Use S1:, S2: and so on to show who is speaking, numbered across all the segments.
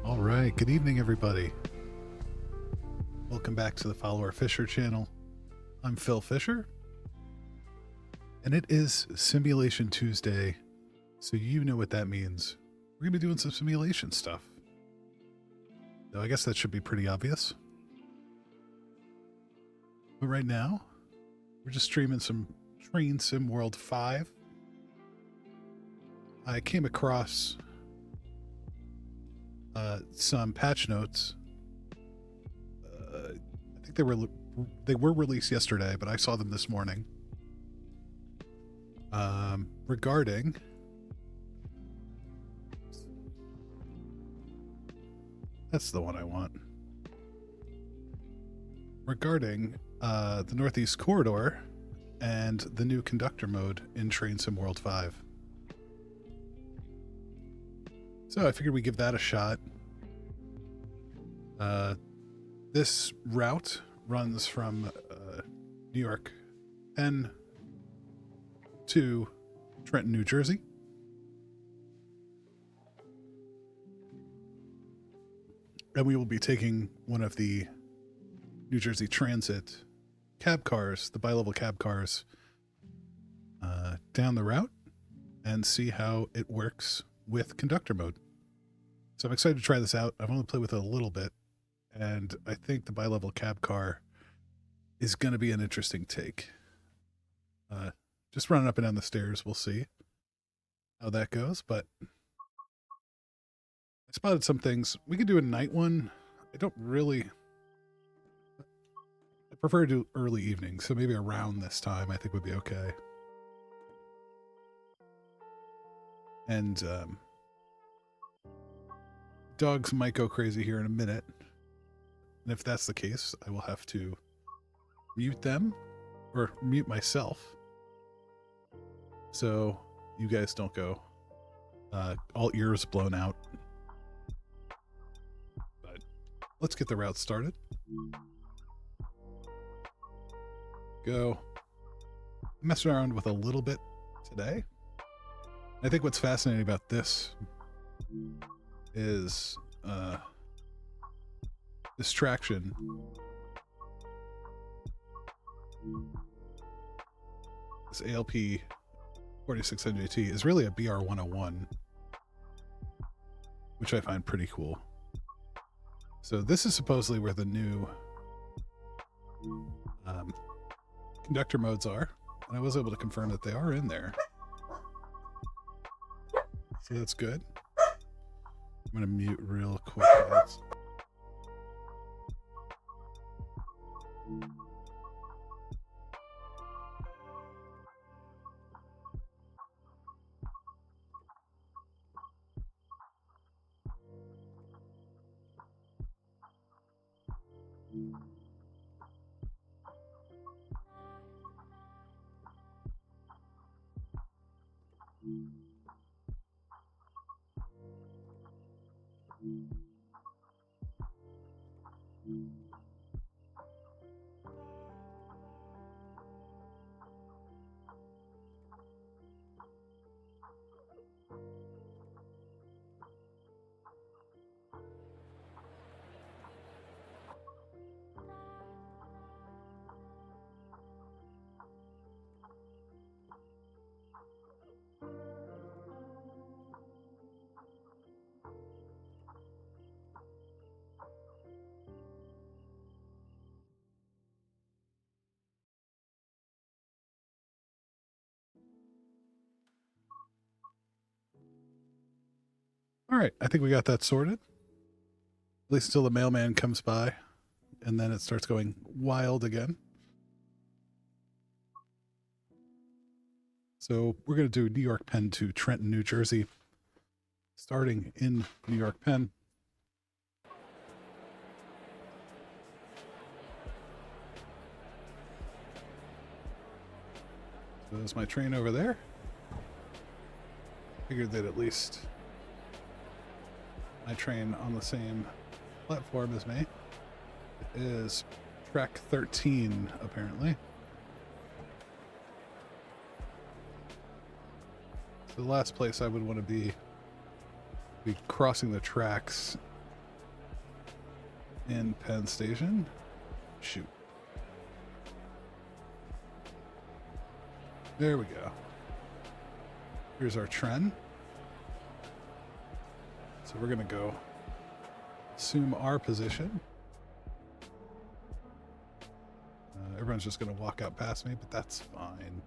S1: All right, good evening, everybody. Welcome back to the Follower Fisher channel. I'm Phil Fisher, and it is Simulation Tuesday, so you know what that means. We're going to be doing some simulation stuff. So I guess that should be pretty obvious. But right now, we're just streaming some Train Sim World 5. I came across some patch notes. I think they were released yesterday, but I saw them this morning. Regarding that's the one I want. Regarding the Northeast Corridor and the new Conductor mode in Train Sim World 5. So I figured we'd give that a shot. This route runs from New York Penn to Trenton, New Jersey. And we will be taking one of the New Jersey Transit cab cars, the bi-level cab cars, down the route and see how it works with Conductor mode. So I'm excited to try this out. I've only played with it a little bit, and I think the bi-level cab car is going to be an interesting take. Just running up and down the stairs, we'll see how that goes, but I spotted some things. We could do a night one. I prefer to do early evening, so maybe around this time I think would be okay. And dogs might go crazy here in a minute. And if that's the case, I will have to mute them or mute myself so you guys don't go all ears blown out. But let's get the route started. Go. I'm messing around with a little bit today. I think what's fascinating about this is this traction. This ALP 4600T is really a BR 101, which I find pretty cool. So this is supposedly where the new Conductor modes are, and I was able to confirm that they are in there. So that's good. I'm going to mute real quick, guys. All right, I think we got that sorted. At least until the mailman comes by, and then it starts going wild again. So we're going to do New York Penn to Trenton, New Jersey, starting in New York Penn. So there's my train over there. Figured that at least my train on the same platform as me. It is track 13, apparently. So the last place I would want to be crossing the tracks in Penn Station. Shoot. There we go. Here's our trend. So we're going to go assume our position. Everyone's just going to walk out past me, but that's fine.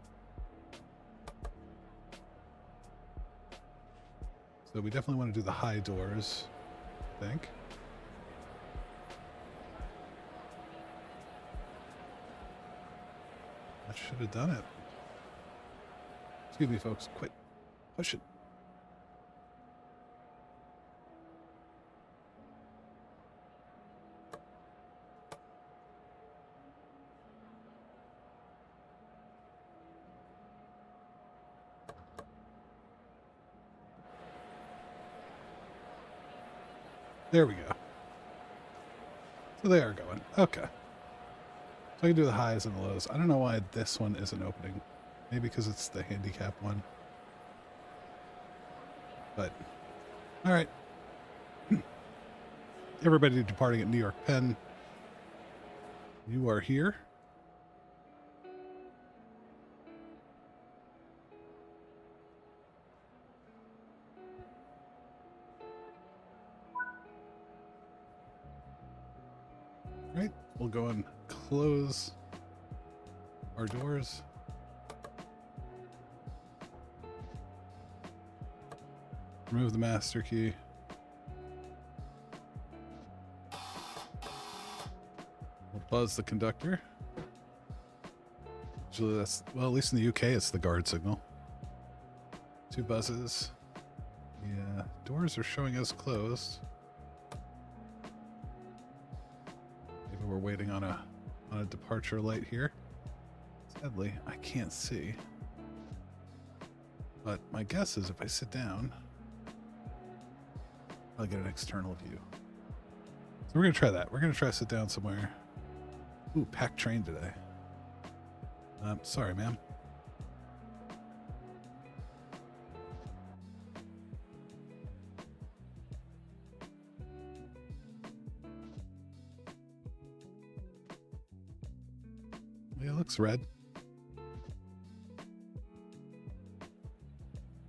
S1: So we definitely want to do the high doors, I think. I should have done it. Excuse me, folks. Quit pushing. There we go. So they are going. Okay. So I can do the highs and the lows. I don't know why this one isn't opening. Maybe because it's the handicap one. But, all right. Everybody departing at New York Penn. You are here. Right. We'll go and close our doors. Remove the master key. We'll buzz the conductor. Usually that's, well, at least in the UK, it's the guard signal. 2 buzzes. Yeah, doors are showing us closed. Maybe we're waiting on a departure light here. Sadly, I can't see. But my guess is if I sit down, I'll get an external view. So we're going to try that. We're going to try to sit down somewhere. Ooh, packed train today. Sorry, ma'am. Yeah, it looks red.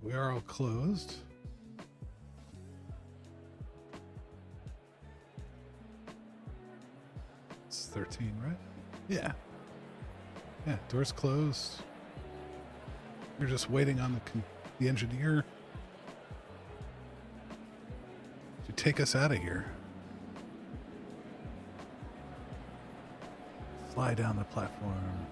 S1: We are all closed. It's 13, right? Yeah. Yeah, doors closed. We're just waiting on the engineer to take us out of here. Fly down the platform.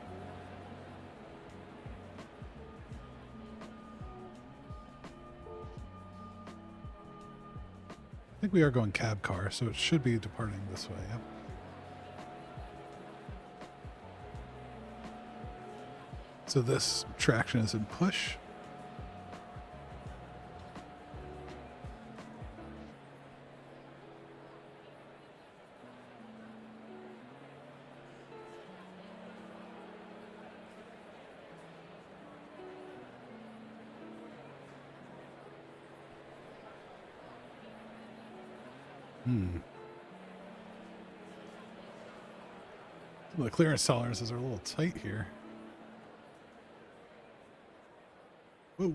S1: I think we are going cab car, so it should be departing this way. Yep. So this traction is in push. The clearance tolerances are a little tight here. Whoa.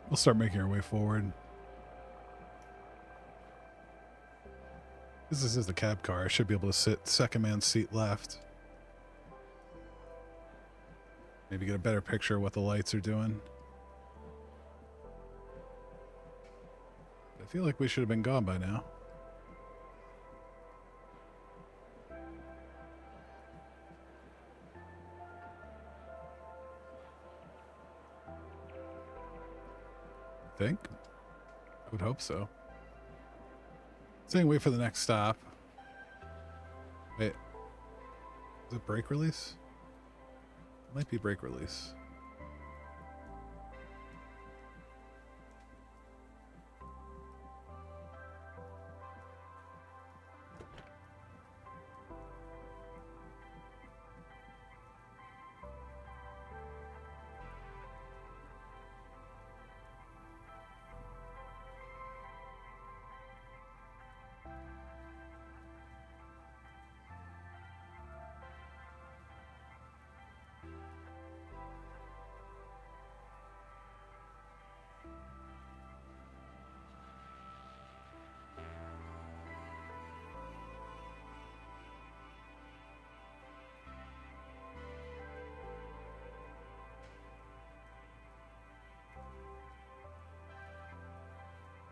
S1: We'll start making our way forward. Because this is the cab car, I should be able to sit second man seat left. Maybe get a better picture of what the lights are doing. I feel like we should have been gone by now. Think? I would hope so. Saying wait for the next stop. Wait. Is it brake release? It might be brake release.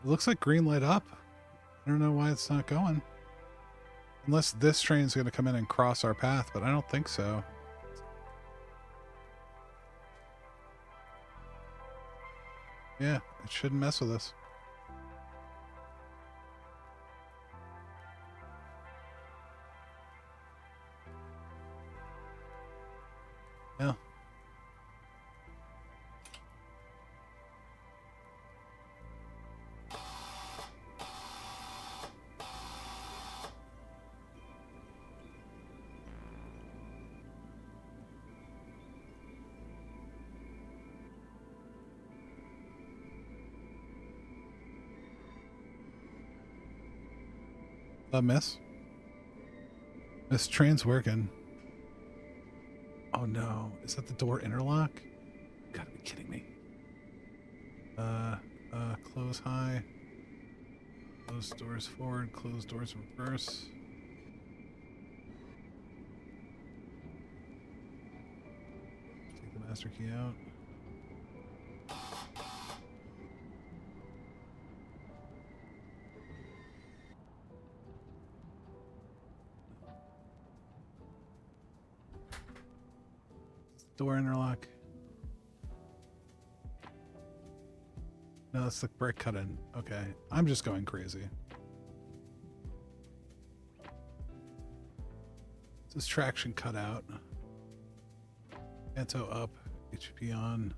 S1: It looks like green light up. I don't know why it's not going. Unless this train's going to come in and cross our path, but I don't think so. Yeah, it shouldn't mess with us. Yeah. Miss? This train's working. Oh no, is that the door interlock? You gotta be kidding me. Close high. Close doors forward, close doors reverse. Take the master key out. Door interlock. No, it's the brick cut in. Okay, I'm just going crazy. This traction cut out. Anto up. HP on.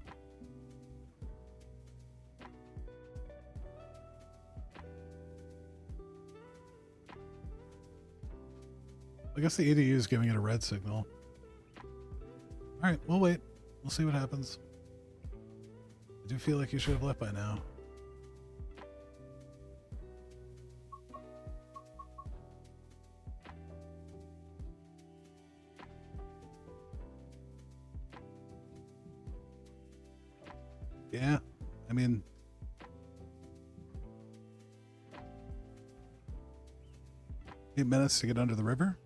S1: I guess the EDU is giving it a red signal. All right, we'll wait. We'll see what happens. I do feel like you should have left by now. Yeah, I mean... Eight minutes to get under the river?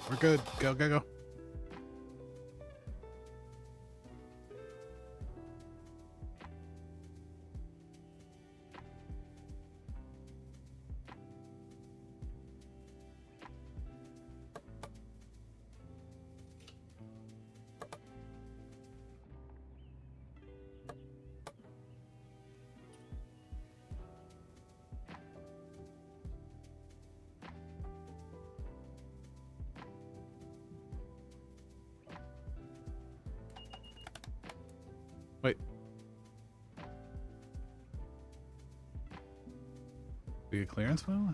S1: We're good. Go, go, go. Wait. We get clearance file?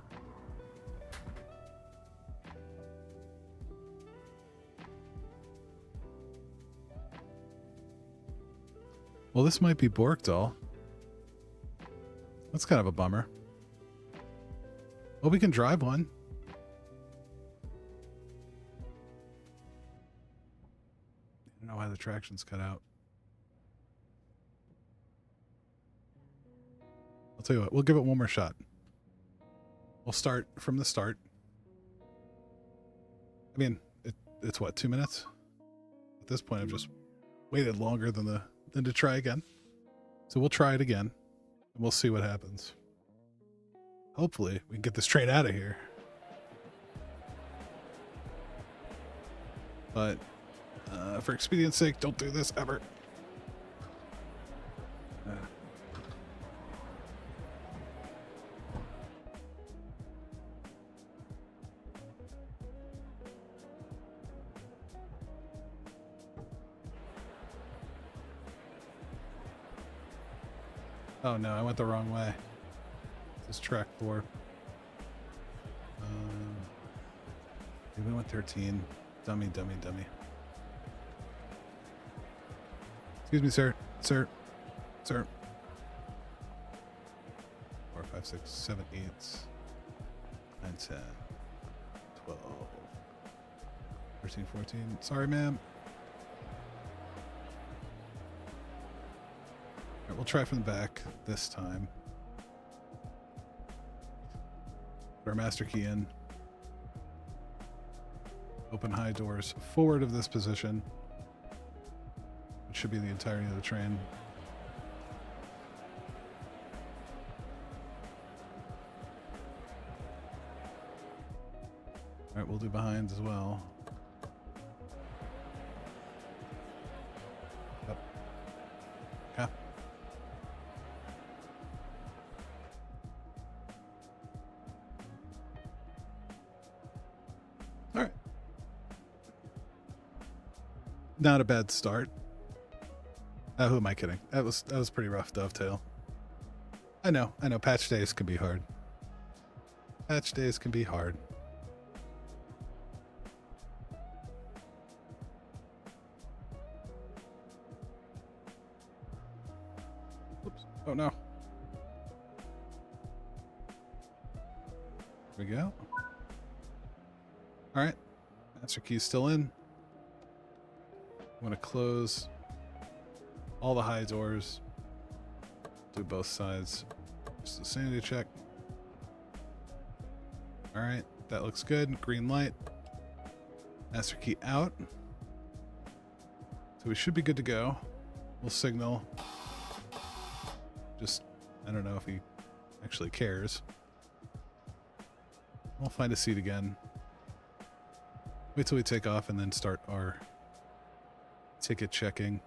S1: Well, this might be Borkdal. That's kind of a bummer. Well, we can drive one. the traction's cut out. I'll tell you what, we'll give it one more shot. We'll start from the start. I mean, it's what, 2 minutes? At this point, I've just waited longer than to try again. So we'll try it again, and we'll see what happens. Hopefully, we can get this train out of here. But for expedience sake, don't do this ever. Oh no, I went the wrong way. This is track 4. Maybe we went 13. Dummy. Excuse me, sir. Sir. 4, 5, 6, 7, 8, 9, 10, 12, 13, 14. Sorry, ma'am. All right, we'll try from the back this time. Put our master key in. Open high doors forward of this position, which should be the entirety of the train. All right, we'll do behinds as well. Yep. Okay. All right. Not a bad start. Who am I kidding? That was pretty rough dovetail. I know. Patch days can be hard. Patch days can be hard. Oops. Oh no. There we go. All right. Master key's still in. I'm going to close all the high doors. Do both sides. Just a sanity check. All right, that looks good. Green light. Master key out. So we should be good to go. We'll signal. Just, I don't know if he actually cares. We'll find a seat again. Wait till we take off and then start our ticket checking.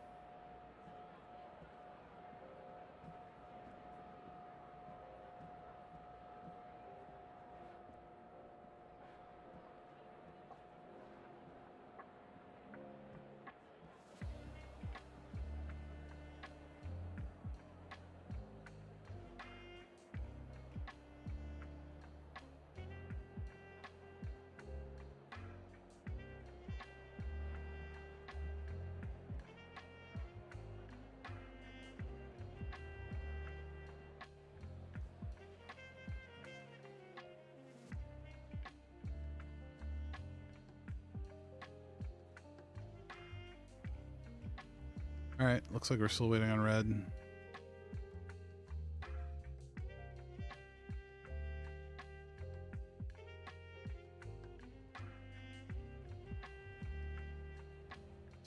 S1: All right, looks like we're still waiting on red.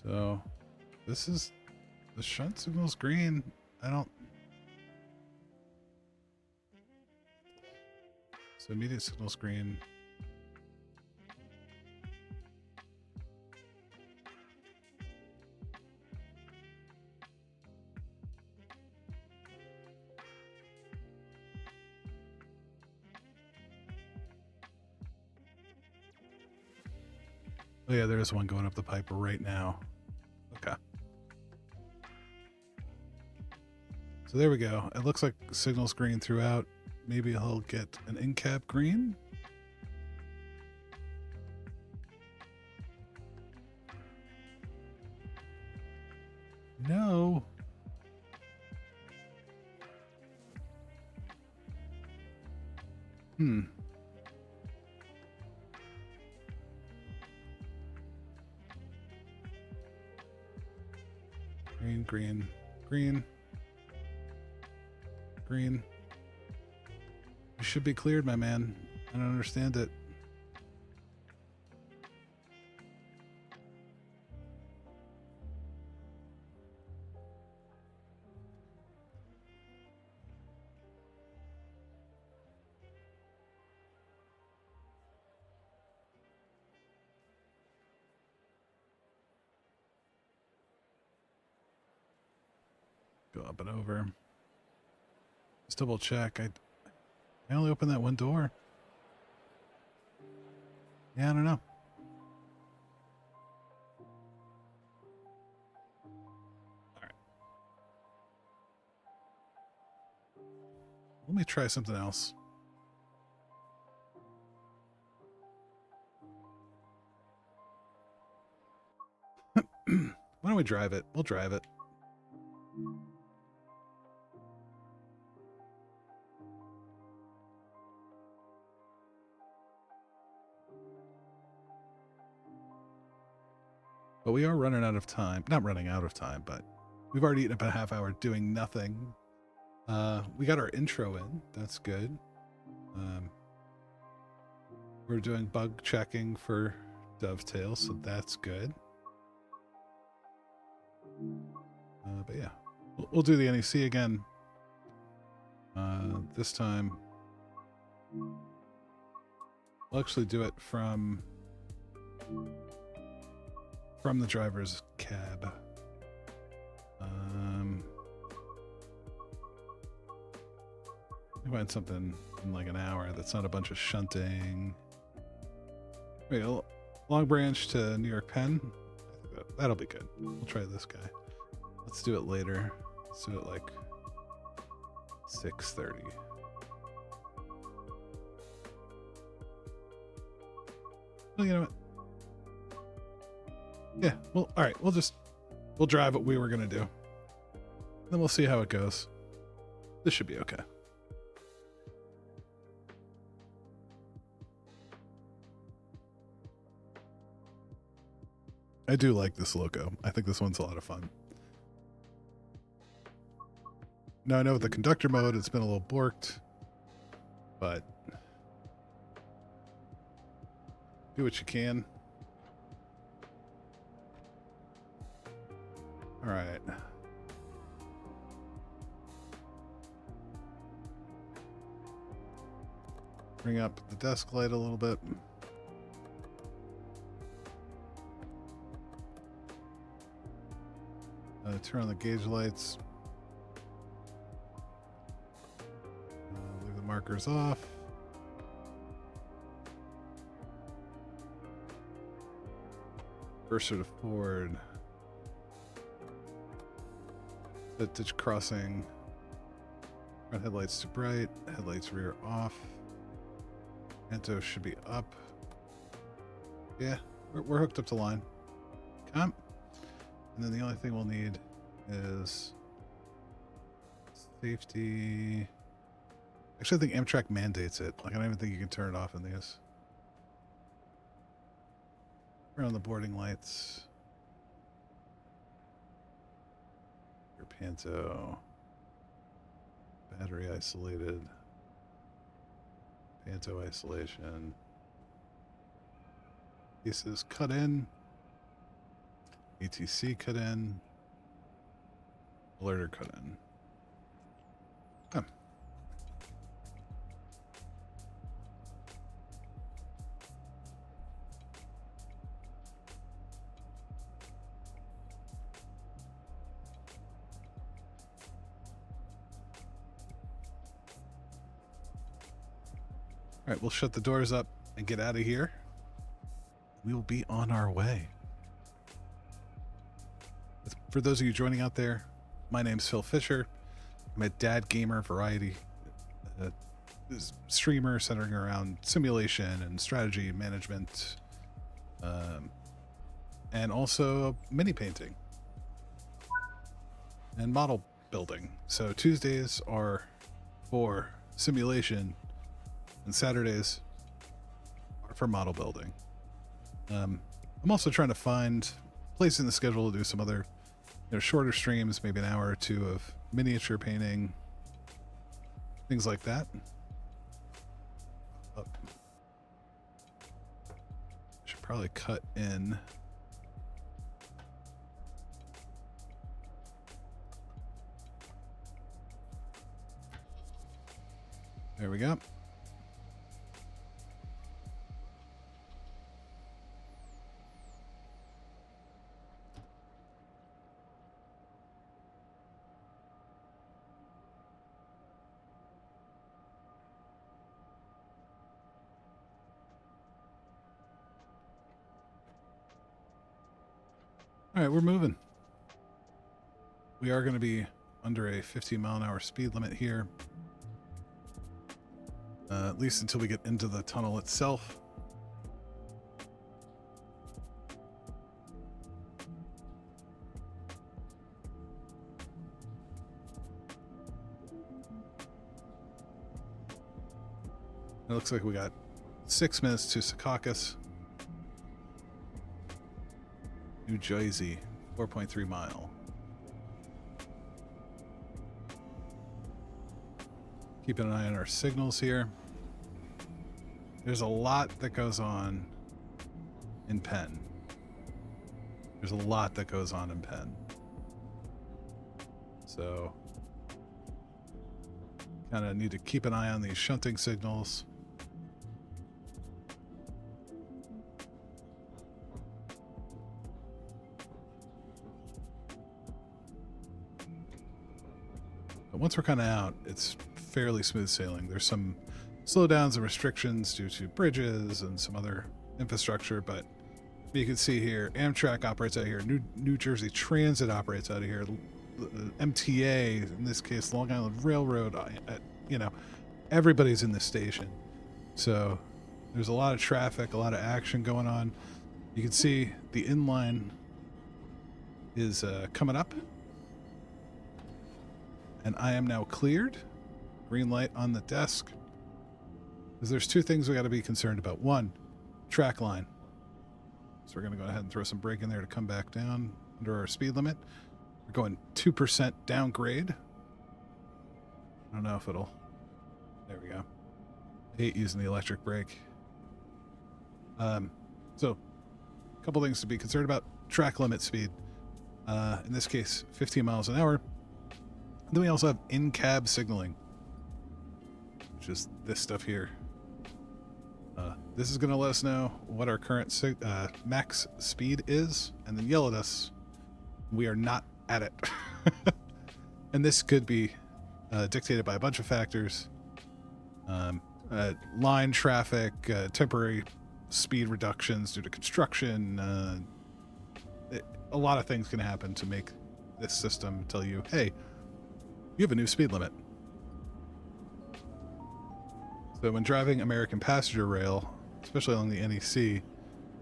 S1: So, this is the shunt signal's green. So immediate signal's green. Oh yeah, there is one going up the pipe right now. Okay. So there we go. It looks like signal's green throughout. Maybe he'll get an in-cab green. No. Green, green, green, green. You should be cleared, my man. I don't understand it. Go up and over. Just double check. I only opened that one door. Yeah, I don't know. All right. Let me try something else. Why don't we drive it? We'll drive it. But we are running out of time. Not running out of time, but we've already eaten about a half hour doing nothing. We got our intro in. That's good. We're doing bug checking for Dovetail, so that's good. But yeah, we'll do the NEC again. This time, we'll actually do it from the driver's cab. We find something in like an hour that's not a bunch of shunting. Wait, Long Branch to New York Penn. I think that'll be good. We'll try this guy. Let's do it later. Let's do it like 6:30. Well, you know what? Yeah, well, all right. We'll drive what we were going to do. Then we'll see how it goes. This should be okay. I do like this logo. I think this one's a lot of fun. Now I know with the conductor mode, it's been a little borked, but do what you can. All right. Bring up the desk light a little bit. Turn on the gauge lights. Leave the markers off. Cursor to forward. Set ditch crossing. Front headlights too bright. Headlights rear off. Anto should be up. Yeah, we're hooked up to line. Come. And then the only thing we'll need is safety. Actually, I think Amtrak mandates it. Like, I don't even think you can turn it off in these. Turn on the boarding lights. Your Panto. Battery isolated. Panto isolation. Pieces cut in. ETC cut in. Alerter cut in. Come. All right, we'll shut the doors up and get out of here. We will be on our way. For those of you joining out there, my name's Phil Fisher. I'm a dad gamer variety streamer centering around simulation and strategy management, and also mini painting and model building. So Tuesdays are for simulation and Saturdays are for model building. I'm also trying to find a place in the schedule to do some other shorter streams, maybe an hour or two of miniature painting, things like that. Oh. Should probably cut in. There we go. All right, we're moving. We are going to be under a 15-mile-an-hour speed limit here. At least until we get into the tunnel itself. It looks like we got 6 minutes to Secaucus, New Jersey, 4.3 mile. Keeping an eye on our signals here. There's a lot that goes on in Penn. There's a lot that goes on in Penn. So, kind of need to keep an eye on these shunting signals. But once we're kind of out, it's fairly smooth sailing. There's some slowdowns and restrictions due to bridges and some other infrastructure, but you can see here, Amtrak operates out of here, New Jersey Transit operates out of here, MTA, in this case, Long Island Railroad, you know, everybody's in this station. So there's a lot of traffic, a lot of action going on. You can see the inline is coming up. And I am now cleared. Green light on the desk. Because there's 2 things we got to be concerned about. 1, track line. So we're going to go ahead and throw some brake in there to come back down under our speed limit. We're going 2% downgrade. I don't know if it'll... There we go. I hate using the electric brake. So, a couple things to be concerned about. Track limit speed. In this case, 15 miles an hour. Then we also have in-cab signaling, which is this stuff here. This is going to let us know what our current max speed is, and then yell at us. We are not at it. And this could be dictated by a bunch of factors. Line traffic, temporary speed reductions due to construction. A lot of things can happen to make this system tell you, hey, you have a new speed limit. So when driving American Passenger Rail, especially along the NEC,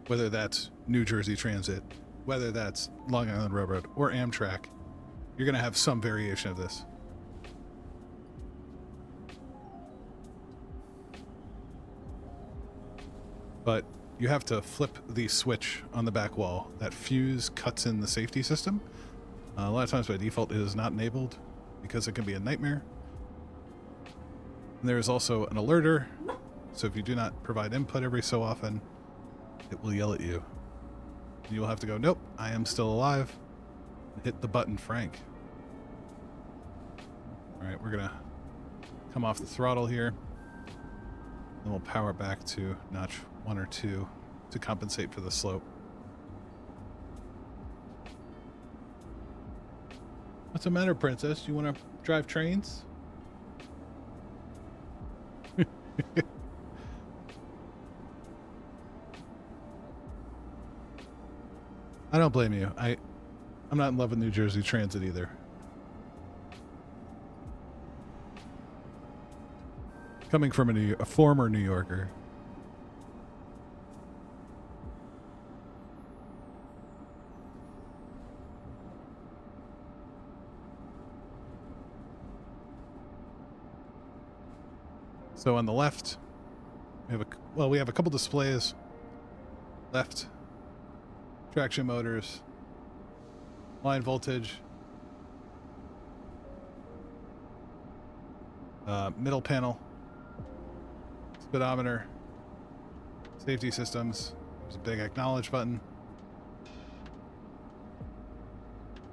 S1: whether that's New Jersey Transit, whether that's Long Island Railroad, or Amtrak, you're going to have some variation of this. But you have to flip the switch on the back wall. That fuse cuts in the safety system. A lot of times by default it is not enabled, because it can be a nightmare. And there is also an alerter, so if you do not provide input every so often, it will yell at you. And you will have to go, nope, I am still alive. Hit the button, Frank. Alright, we're gonna come off the throttle here. Then we'll power back to notch 1 or 2 to compensate for the slope. What's the matter, princess? Do you want to drive trains? I don't blame you. I'm not in love with New Jersey Transit either. Coming from a former New Yorker. So on the left, we have a couple displays. Left, traction motors, line voltage, Middle panel, speedometer, safety systems. There's a big acknowledge button.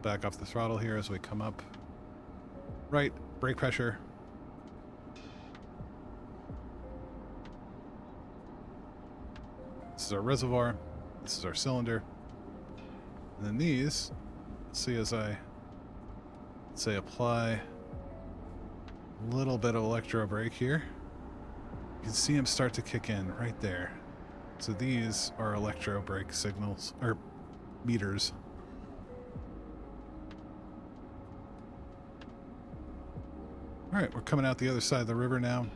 S1: Back off the throttle here as we come up. Right, brake pressure. This is our reservoir. This is our cylinder. And then these, see as I say apply a little bit of electro brake here, you can see them start to kick in right there. So these are electro brake signals, or meters. All right, we're coming out the other side of the river now.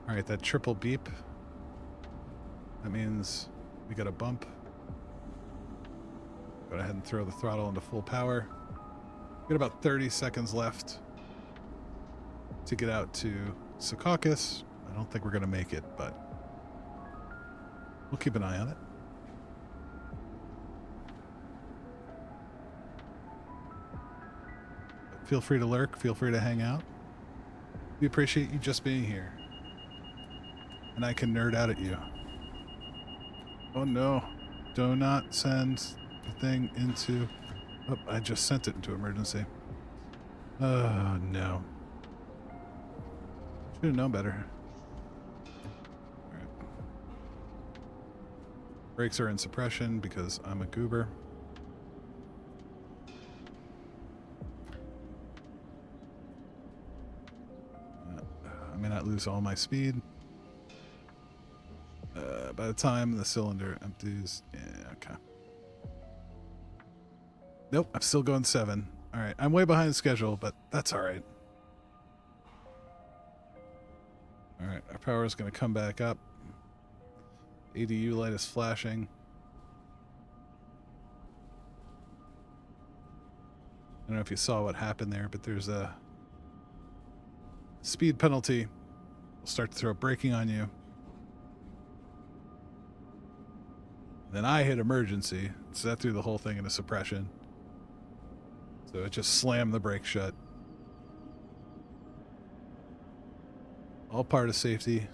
S1: All right, that triple beep. That means we got a bump. Go ahead and throw the throttle into full power. We got about 30 seconds left to get out to Secaucus. I don't think we're going to make it, but we'll keep an eye on it. Feel free to lurk. Feel free to hang out. We appreciate you just being here. And I can nerd out at you. Oh no. Do not send the thing into... Oh, I just sent it into emergency. Oh no. Should have known better. Alright. Brakes are in suppression because I'm a goober. I may not lose all my speed. By the time the cylinder empties... Yeah, okay. Nope, I'm still going 7. Alright, I'm way behind schedule, but that's alright. Alright, our power is going to come back up. ADU light is flashing. I don't know if you saw what happened there, but there's a speed penalty. We'll start to throw braking on you. Then I hit emergency, so that threw the whole thing into suppression. So it just slammed the brake shut. All part of safety.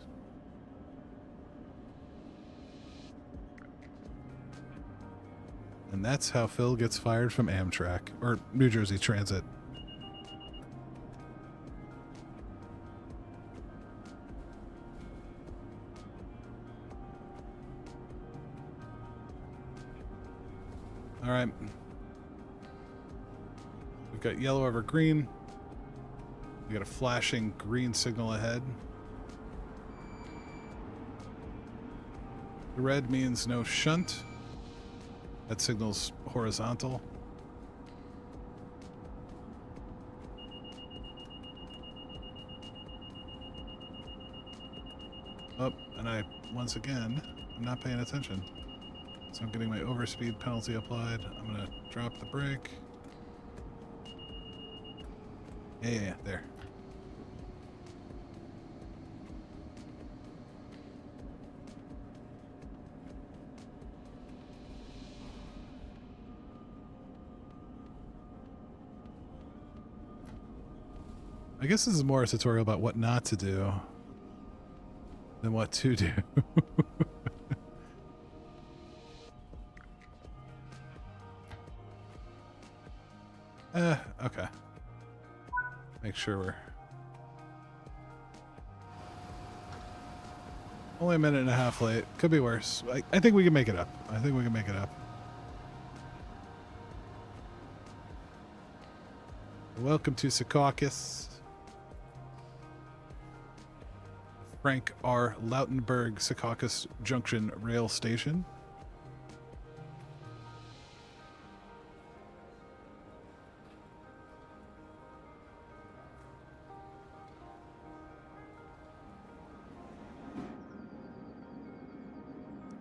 S1: And that's how Phil gets fired from Amtrak, or New Jersey Transit. All right. We've got yellow over green. We got a flashing green signal ahead. The red means no shunt. That signal's horizontal. Oh, and once again, I'm not paying attention. So I'm getting my overspeed penalty applied. I'm going to drop the brake. Yeah, there. I guess this is more a tutorial about what not to do than what to do. Okay. Make sure we're only a minute and a half late. Could be worse. I think we can make it up. I think we can make it up. Welcome to Secaucus. Frank R. Lautenberg Secaucus Junction Rail Station.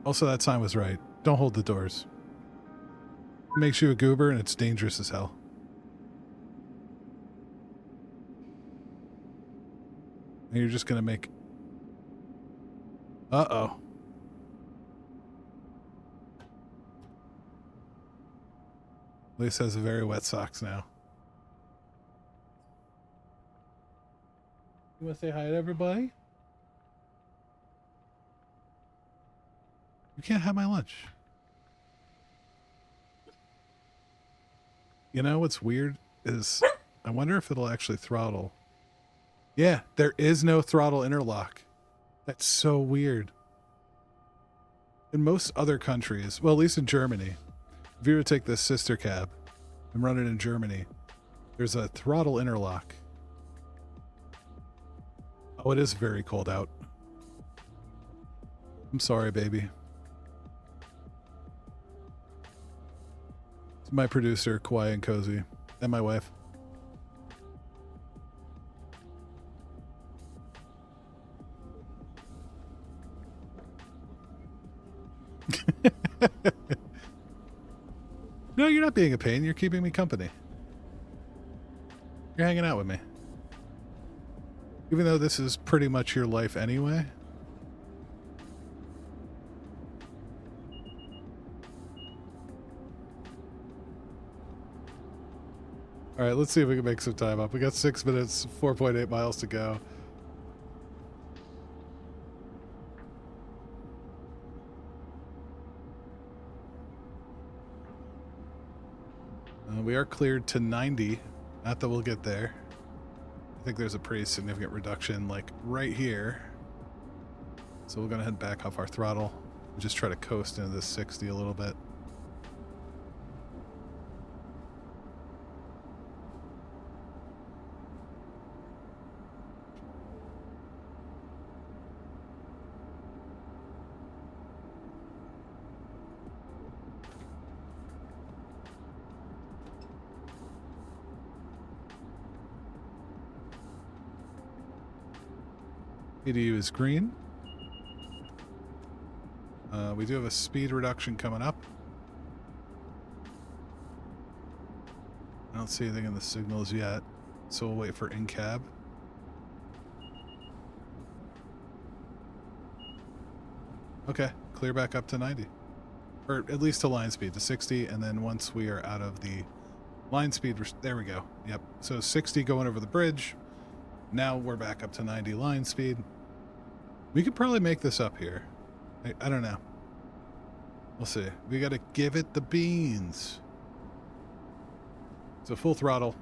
S1: Also, that sign was right. Don't hold the doors. It makes you a goober and it's dangerous as hell. And you're just gonna make... Uh-oh. Elise has very wet socks now. You want to say hi to everybody? You can't have my lunch. You know what's weird is I wonder if it'll actually throttle. Yeah, there is no throttle interlock. That's so weird. In most other countries, well, at least in Germany, if you were to take this sister cab and run it in Germany, there's a throttle interlock. Oh, it is very cold out. I'm sorry, baby. It's my producer, Kawaii and Cozy, and my wife. No, you're not being a pain. You're keeping me company. You're hanging out with me. Even though this is pretty much your life anyway. All right, let's see if we can make some time up. We got 6 minutes, 4.8 miles to go. We are cleared to 90. Not that we'll get there. I think there's a pretty significant reduction, like right here. So we're going to head back off our throttle and just try to coast into this 60 a little bit. EDU is green. We do have a speed reduction coming up. I don't see anything in the signals yet, so we'll wait for in-cab. Okay, clear back up to 90. Or at least to line speed, to 60, and then once we are out of the line speed, there we go. Yep, so 60 going over the bridge. Now we're back up to 90 line speed. We could probably make this up here. I don't know. We'll see. We got to give it the beans. So full throttle.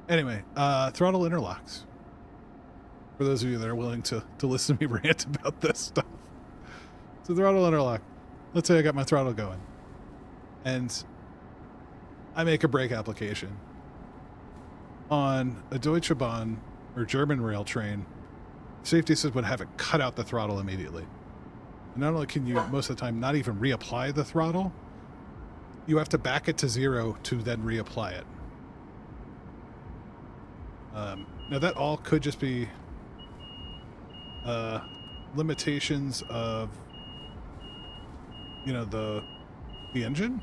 S1: Anyway, throttle interlocks. For those of you that are willing to listen to me rant about this stuff. So throttle interlock. Let's say I got my throttle going. And I make a brake application. On a Deutsche Bahn or German rail train, safety system would have it cut out the throttle immediately. And not only can you, most of the time, not even reapply the throttle, you have to back it to 0 to then reapply it. Now that all could just be limitations of, you know, the engine.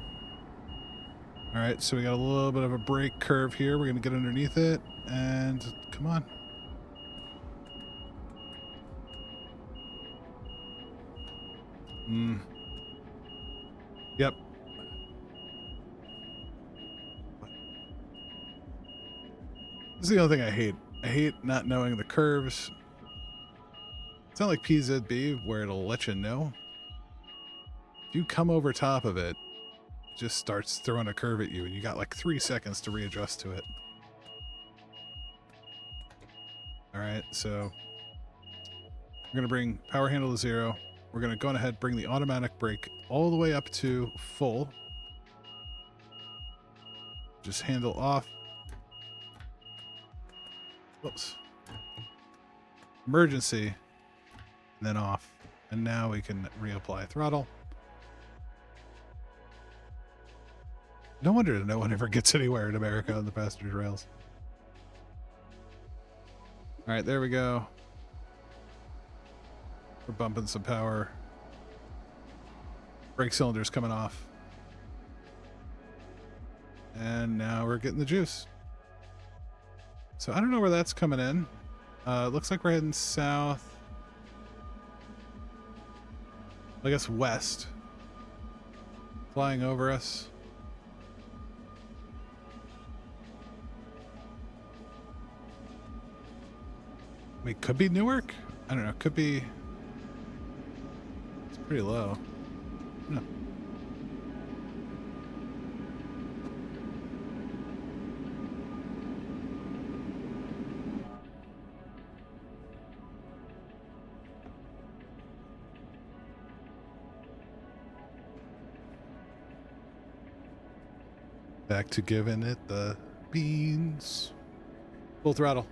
S1: All right, so we got a little bit of a brake curve here. We're going to get underneath it, and come on. Yep. This is the only thing I hate. I hate not knowing the curves. It's not like PZB where it'll let you know. If you come over top of it, it just starts throwing a curve at you, and you got like 3 seconds to readjust to it. All right, so we're going to bring power handle to 0. We're going to go ahead and bring the automatic brake all the way up to full. Just handle off. Whoops. Emergency. And then off. And now we can reapply throttle. No wonder no one ever gets anywhere in America on the passenger rails. All right, there we go. We're bumping some power. Brake cylinder's coming off. And now we're getting the juice. So I don't know where that's coming in. It looks like we're heading south. I guess west. Flying over us. I mean, could be Newark. I don't know. Could be. It's pretty low. No. Back to giving it the beans. Full throttle.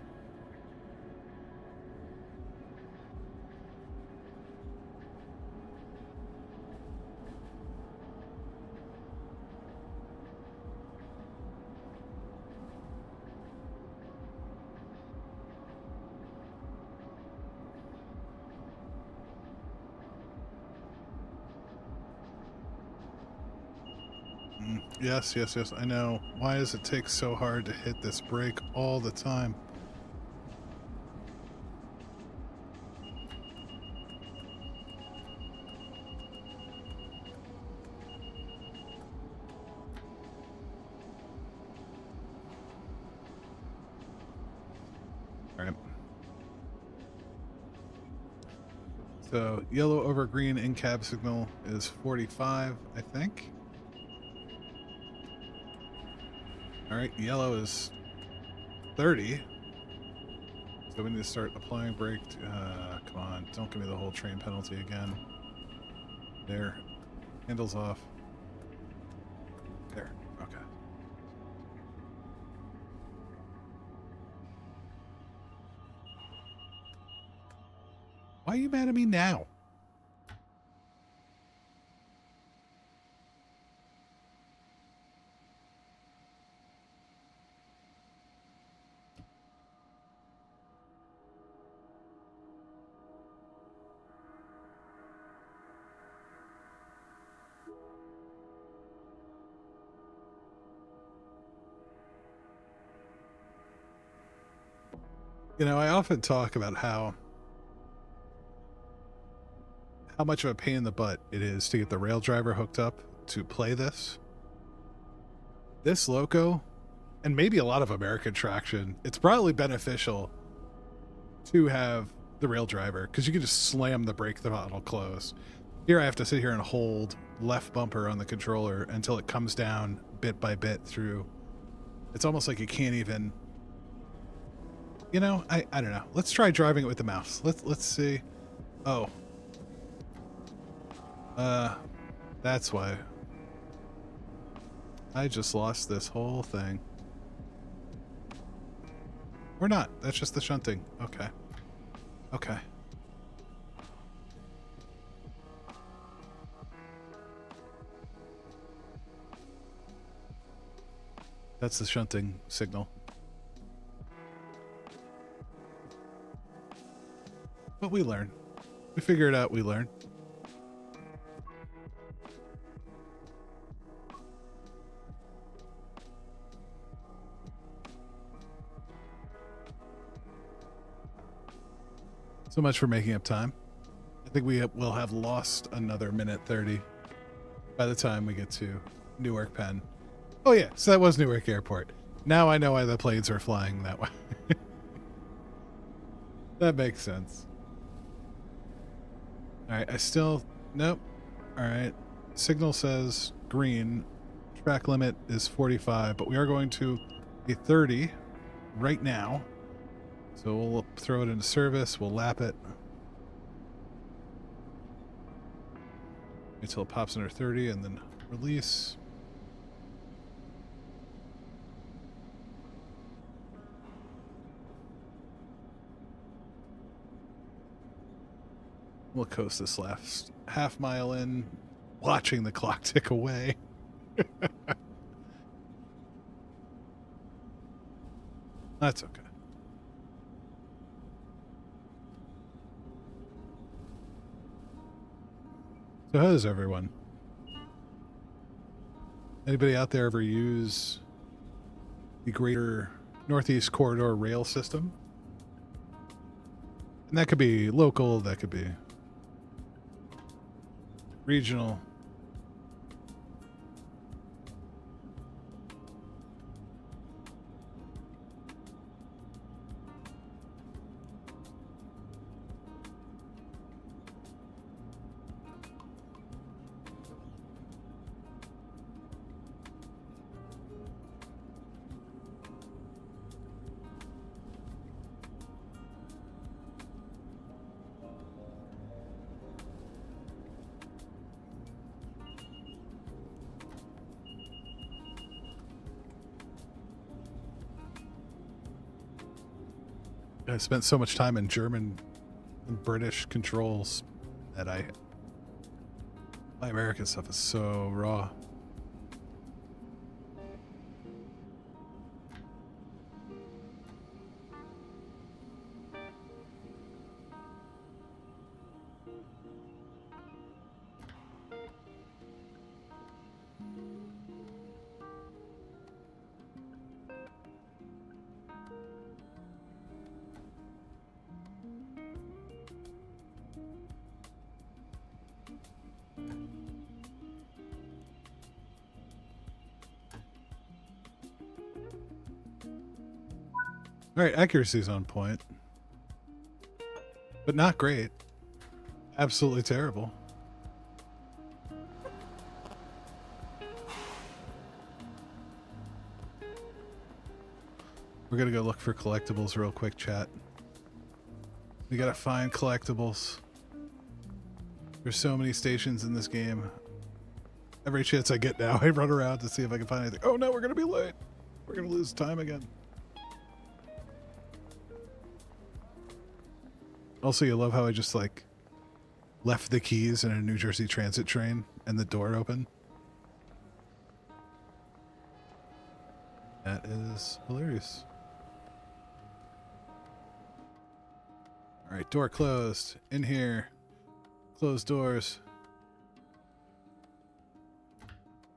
S1: Yes, yes, yes. I know. Why does it take so hard to hit this brake all the time? All right. So yellow over green in cab signal is 45, I think. All right, yellow is 30. So we need to start applying brake. Come on, don't give me the whole train penalty again. There, handles off. There, okay. Why are you mad at me now? You know, I often talk about how much of a pain in the butt it is to get the rail driver hooked up to play this. This loco, and maybe a lot of American traction, it's probably beneficial to have the rail driver because you can just slam the brake throttle close. Here I have to sit here and hold left bumper on the controller until it comes down bit by bit through. It's almost like you can't even, you know, I don't know. Let's try driving it with the mouse. Let's see. Oh. That's why. I just lost this whole thing. Or not. That's just the shunting. Okay. Okay. That's the shunting signal. But we learn. We figure it out, we learn. So much for making up time. I think we will have lost another minute 30 by the time we get to Newark Penn. Oh yeah, so that was Newark Airport. Now I know why the planes are flying that way. That makes sense. All right, I still... Nope. All right. Signal says green. Track limit is 45, but we are going to a 30 right now. So we'll throw it into service. We'll lap it until it pops under 30 and then release. We'll coast this last half mile in, watching the clock tick away. That's okay. So how is everyone? Anybody out there ever use the Greater Northeast Corridor rail system? And that could be local, that could be regional. I spent so much time in German and British controls that my American stuff is so raw. All right, accuracy's on point, but not great. Absolutely terrible. We're gonna go look for collectibles real quick, chat. We gotta find collectibles. There's so many stations in this game. Every chance I get now, I run around to see if I can find anything. Oh no, we're gonna be late. We're gonna lose time again. Also, you love how I just like left the keys in a New Jersey Transit train and the door open. That is hilarious. All right, door closed. In here. Close doors.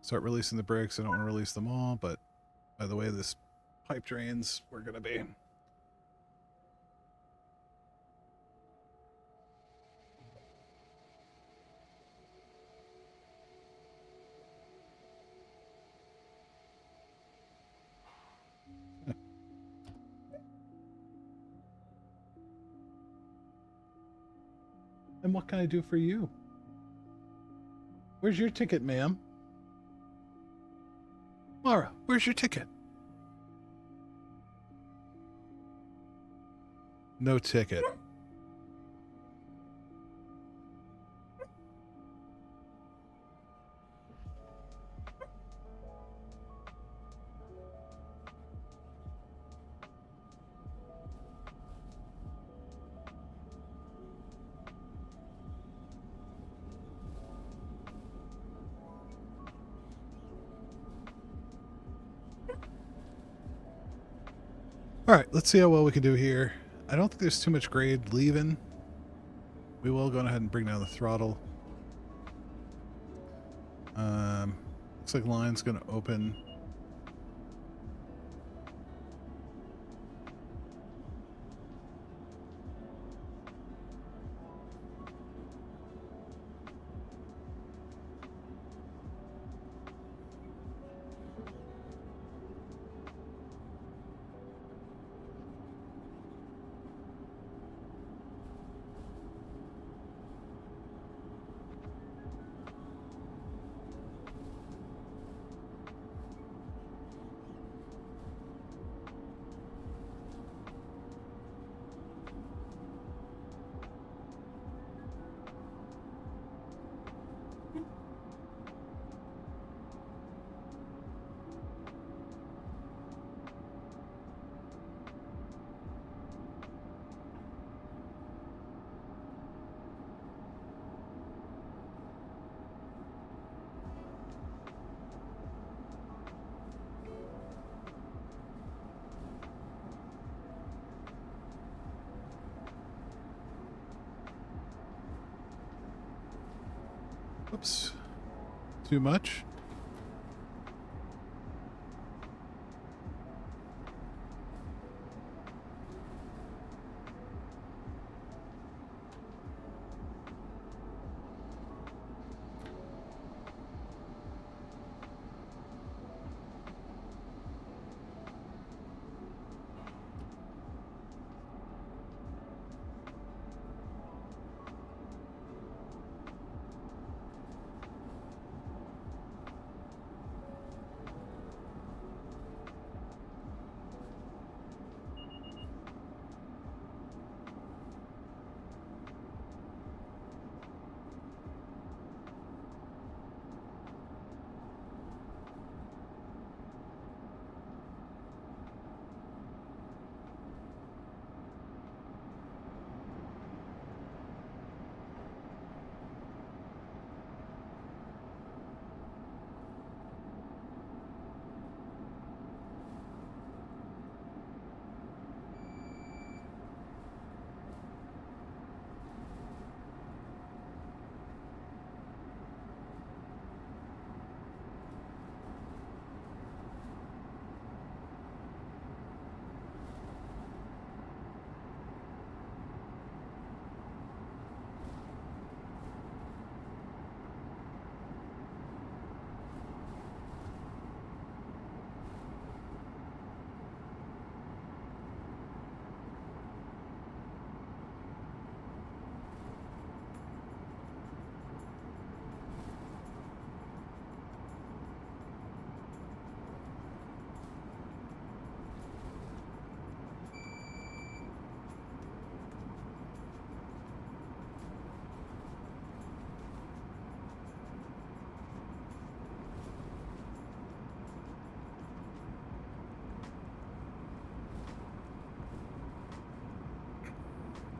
S1: Start releasing the brakes. I don't want to release them all, but by the way this pipe drains, we're going to be. And what can I do for you? Where's your ticket, ma'am? Mara, where's your ticket? No ticket. All right, let's see how well we can do here. I don't think there's too much grade leaving. We will go ahead and bring down the throttle. Looks like line's going to open. Oops. Too much?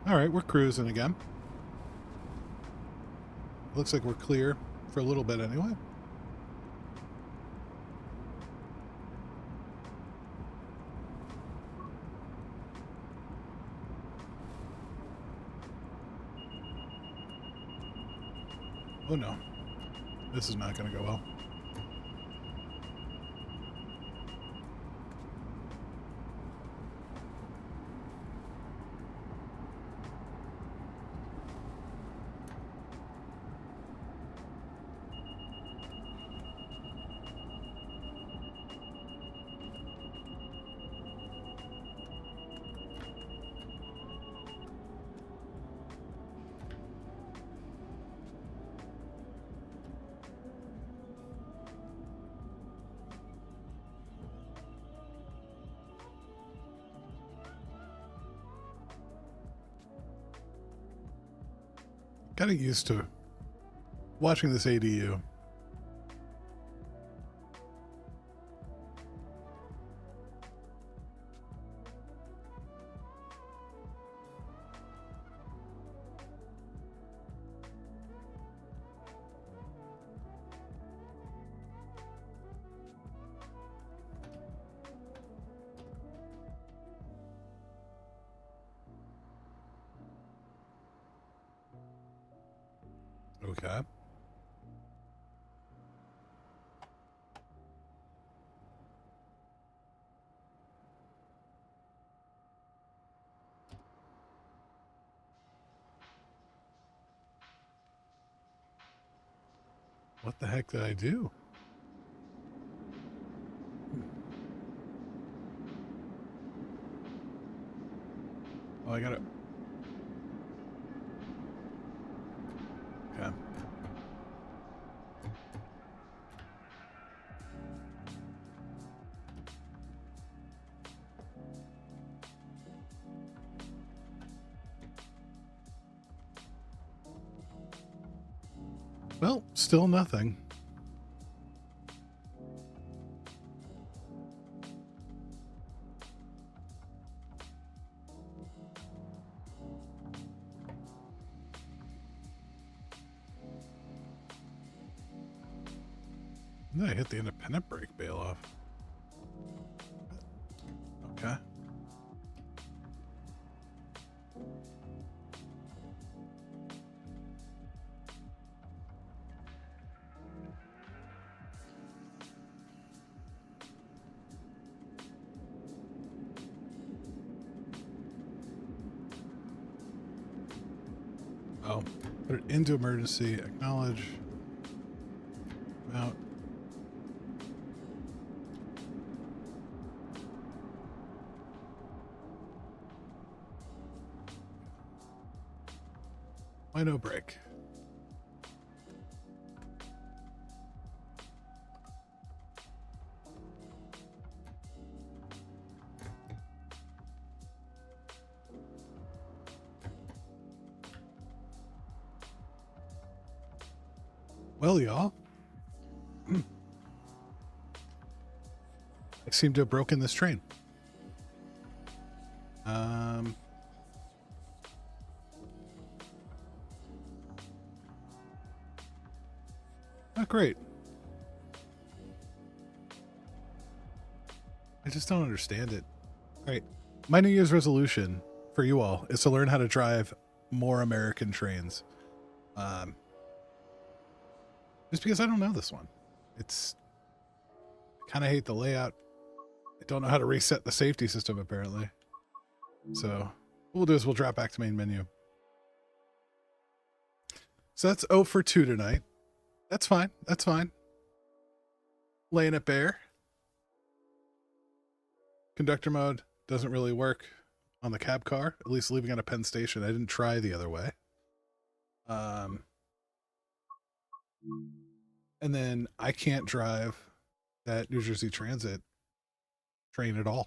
S1: All right, we're cruising again. Looks like we're clear for a little bit anyway. Oh no, this is not going to go well. Getting used to watching this ADU. Okay. What the heck did I do? Oh, I got it. Okay. Well, still nothing. Then I hit the independent brake bail off. Okay. Oh, put it into emergency, acknowledge, out. Why no brake? Well, y'all, I seem to have broken this train. Not great. I just don't understand it. All right. My New Year's resolution for you all is to learn how to drive more American trains. Just because I don't know this one. It's kind of hate the layout. I don't know how to reset the safety system apparently. So what we'll do is we'll drop back to main menu. So that's 0 for 2 tonight. That's fine. That's fine. Laying it bare. Conductor mode doesn't really work on the cab car, at least leaving at a Penn Station. I didn't try the other way. And then I can't drive that New Jersey Transit train at all.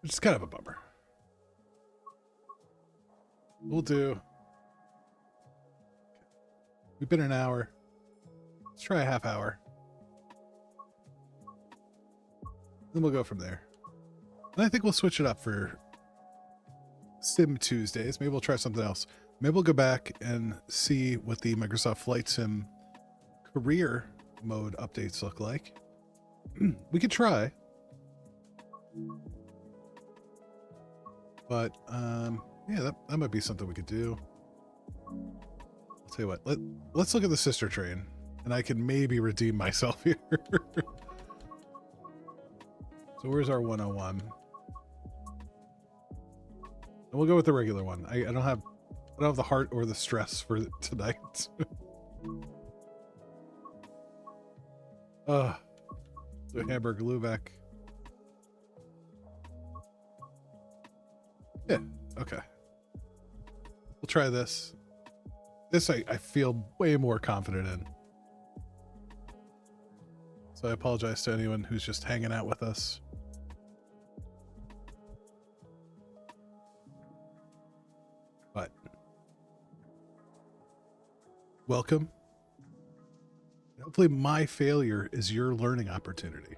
S1: Which is kind of a bummer. We'll do. We've been an hour. Let's try a half hour. Then we'll go from there. And I think we'll switch it up for Sim Tuesdays. Maybe we'll try something else. Maybe we'll go back and see what the Microsoft Flight Sim career mode updates look like. We could try. But, yeah, that might be something we could do. I'll tell you what, let's look at the sister train, and I can maybe redeem myself here. So where's our 101? And we'll go with the regular one. I don't have the heart or the stress for tonight. So Hamburg Lubeck. Yeah, okay. We'll try this. This I feel way more confident in. So I apologize to anyone who's just hanging out with us. But welcome. Hopefully my failure is your learning opportunity.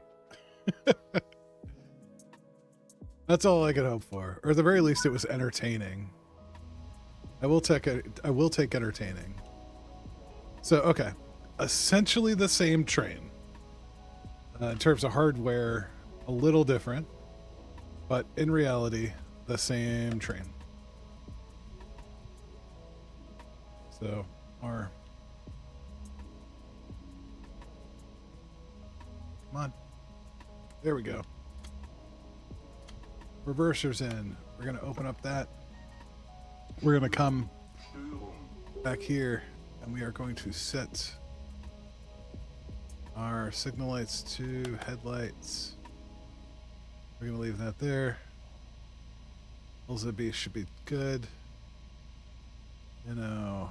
S1: That's all I could hope for. Or at the very least it was entertaining. I will take entertaining. So, okay. Essentially the same train. In terms of hardware, a little different. But in reality, the same train. So, come on. There we go. Reverser's in. We're going to open up that. We're going to come back here and we are going to set our signal lights to headlights. We're going to leave that there. LZB should be good. You know,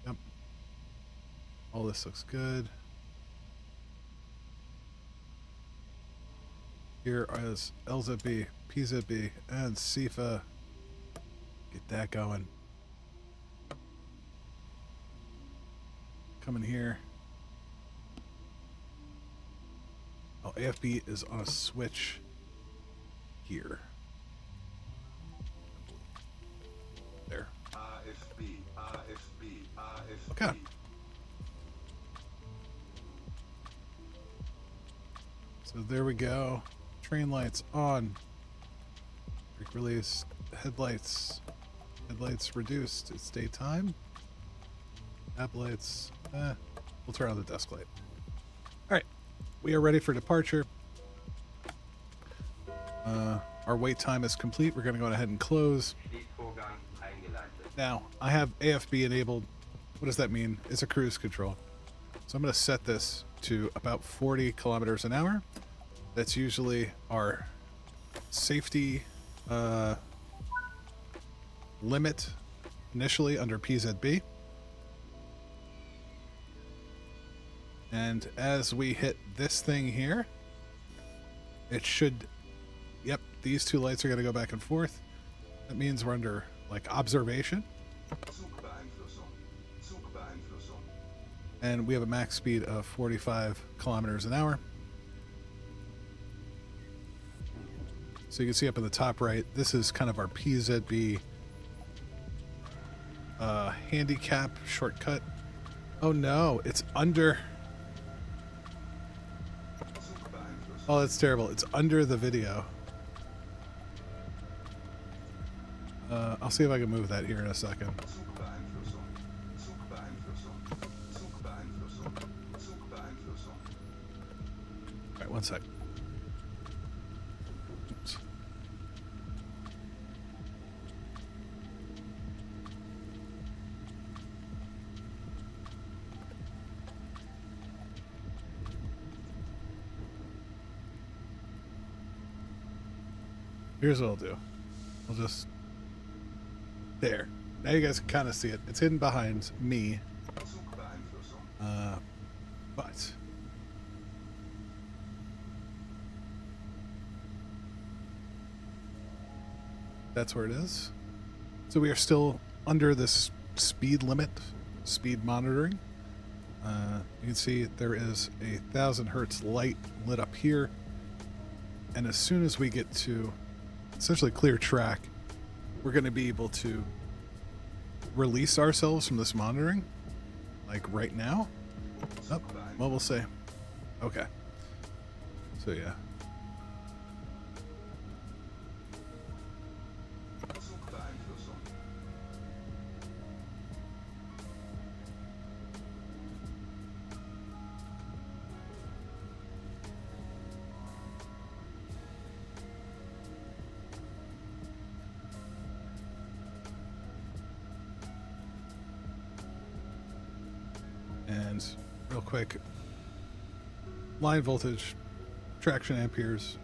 S1: yep. All this looks good. Here is LZB, PZB, and CIFA. Get that going. Come in here. Oh, AFB is on a switch here. There. RFB. Okay. So there we go. Train lights on. Brake release. Headlights reduced. It's daytime. App lights. We'll turn on the desk light. All right. We are ready for departure. Our wait time is complete. We're going to go ahead and close. Now, I have AFB enabled. What does that mean? It's a cruise control. So I'm going to set this to about 40 kilometers an hour. That's usually our safety limit initially under PZB. And as we hit this thing here, it should, yep, these two lights are going to go back and forth. That means we're under like observation. And we have a max speed of 45 kilometers an hour. So you can see up in the top right, this is kind of our PZB handicap shortcut. Oh no, it's under. Oh, that's terrible. It's under the video. I'll see if I can move that here in a second. All right, one sec. Oops. Here's what I'll do. I'll just... There. Now you guys can kind of see it. It's hidden behind me. But... That's where it is. So we are still under this speed limit, speed monitoring. You can see there is a 1,000 hertz light lit up here. And as soon as we get to essentially clear track, we're going to be able to release ourselves from this monitoring, like right now. Oh, well, we'll say. Okay. So, yeah. And real quick, line voltage, traction amperes,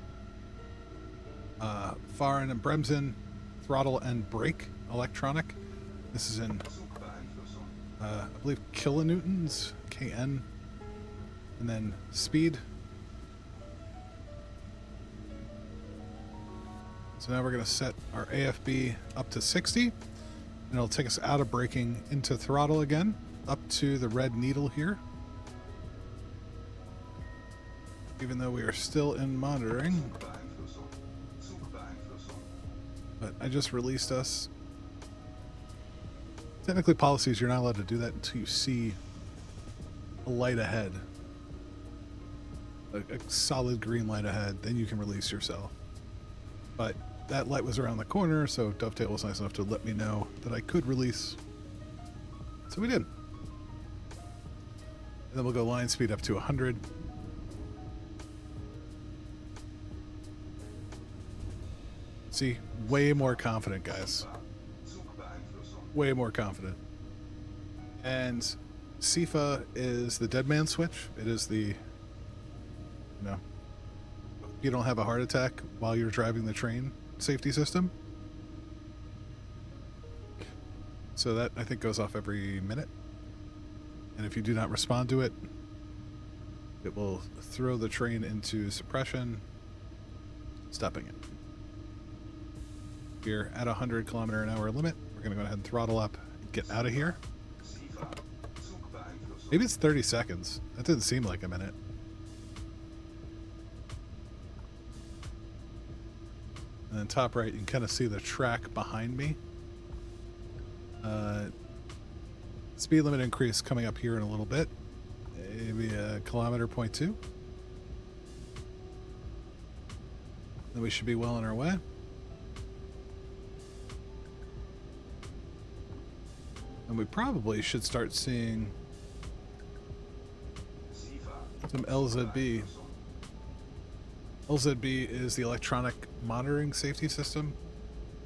S1: fahren and bremsen, throttle and brake electronic. This is in, I believe, kilonewtons, KN, and then speed. So now we're going to set our AFB up to 60, and it'll take us out of braking into throttle again, up to the red needle here. Even though we are still in monitoring. But I just released us. Technically, policies, you're not allowed to do that until you see a light ahead. A solid green light ahead, then you can release yourself. But that light was around the corner, so Dovetail was nice enough to let me know that I could release. So we did. And then we'll go line speed up to 100. See, way more confident, guys. Way more confident. And SIFA is the dead man switch. It is the, you don't have a heart attack while you're driving the train safety system. So that, I think, goes off every minute. And if you do not respond to it, it will throw the train into suppression, stopping it. We're at 100 kilometer an hour limit. We're going to go ahead and throttle up and get out of here. Maybe it's 30 seconds. That didn't seem like a minute. And then top right, you can kind of see the track behind me. Speed limit increase coming up here in a little bit. Maybe a kilometer, 0.2. Then we should be well on our way. And we probably should start seeing some LZB. LZB is the electronic monitoring safety system.